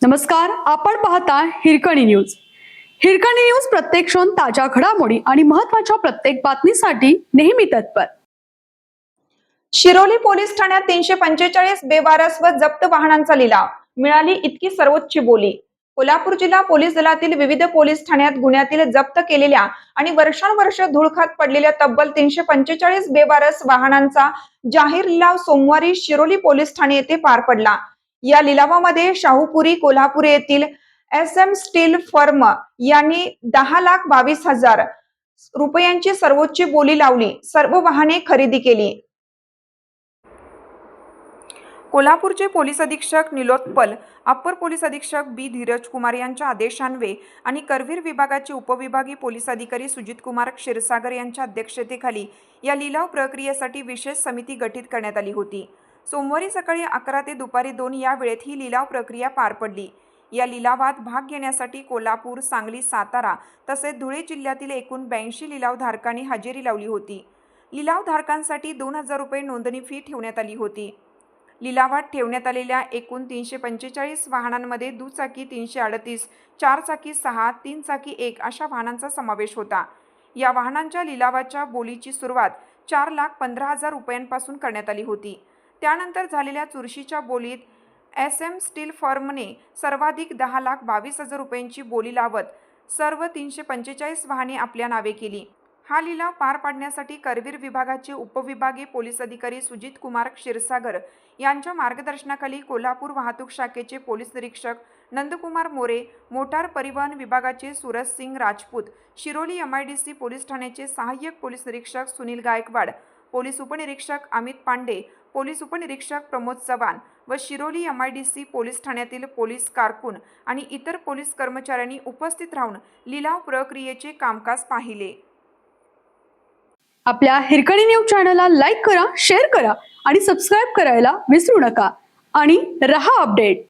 नमस्कार, आपण पाहता हिरकणी न्यूज. हिरकणी न्यूज प्रत्येक क्षण ताज्या घडामोडी आणि महत्त्वाच्या प्रत्येक बातमीसाठी नेहमी तत्पर. शिरोली पोलीस ठाण्यात 345 बेवारस व जप्त वाहनांचा लिलाव. मिळाली इतकी सर्वोच्च बोली. कोल्हापूर जिल्हा पोलीस दलातील विविध पोलीस ठाण्यात गुन्ह्यातील जप्त केलेल्या आणि वर्षानुवर्ष धुळखात पडलेल्या तब्बल 345 बेवारस वाहनांचा जाहीर लिलाव सोमवारी शिरोली पोलीस ठाणे येथे पार पडला. या लिलावामध्ये शाहूपुरी कोल्हापूर येथील SM स्टील फर्म यांनी 10,22,000 रुपयांची सर्वोच्च बोली लावली. सर्व वाहने खरेदी केली. कोल्हापूरचे पोलीस अधीक्षक निलोत्पल, अप्पर पोलीस अधीक्षक B धीरज कुमार यांच्या आदेशान्वये आणि करवीर विभागाचे उपविभागीय पोलीस अधिकारी सुजित कुमार क्षीरसागर यांच्या अध्यक्षतेखाली या लिलाव प्रक्रियेसाठी विशेष समिती गठीत करण्यात आली होती. सोमवारी सकाळी 11 ते दुपारी 2 या वेळेत ही लिलाव प्रक्रिया पार पडली. या लिलावात भाग घेण्यासाठी कोल्हापूर, सांगली, सातारा तसेच धुळे जिल्ह्यातील एकूण 82 लिलावधारकांनी हजेरी लावली होती. लिलावधारकांसाठी 2,000 रुपये नोंदणी फी ठेवण्यात आली होती. लिलावात ठेवण्यात आलेल्या एकूण 345 वाहनांमध्ये दुचाकी 338, 4 चाकी 6, 3 चाकी 1 अशा वाहनांचा समावेश होता. या वाहनांच्या लिलावाच्या बोलीची सुरुवात 4,15,000 रुपयांपासून करण्यात आली होती. त्यानंतर झालेल्या चुरशीच्या बोलीत SM स्टील फर्मने सर्वाधिक 10,22,000 रुपयांची बोली लावत सर्व 345 वाहने आपल्या नावे केली. हा लिलाव पार पाडण्यासाठी करवीर विभागाचे उपविभागीय पोलीस अधिकारी सुजित कुमार क्षीरसागर यांच्या मार्गदर्शनाखाली कोल्हापूर वाहतूक शाखेचे पोलीस निरीक्षक नंदकुमार मोरे, मोटार परिवहन विभागाचे सूरज सिंग राजपूत, शिरोली MIDC पोलीस ठाण्याचे सहाय्यक पोलीस निरीक्षक सुनील गायकवाड, पोलीस उपनिरीक्षक अमित पांडे, पोलीस उपनिरीक्षक प्रमोद चव्हाण व शिरोली MIDC पोलीस ठाण्यातील पोलीस कारकून आणि इतर पोलीस कर्मचाऱ्यांनी उपस्थित राहून लिलाव प्रक्रियेचे कामकाज पाहिले. आपल्या हिरकणी न्यूज चॅनलला लाईक करा, शेअर करा आणि सबस्क्राईब करायला विसरू नका आणि रहा अपडेट.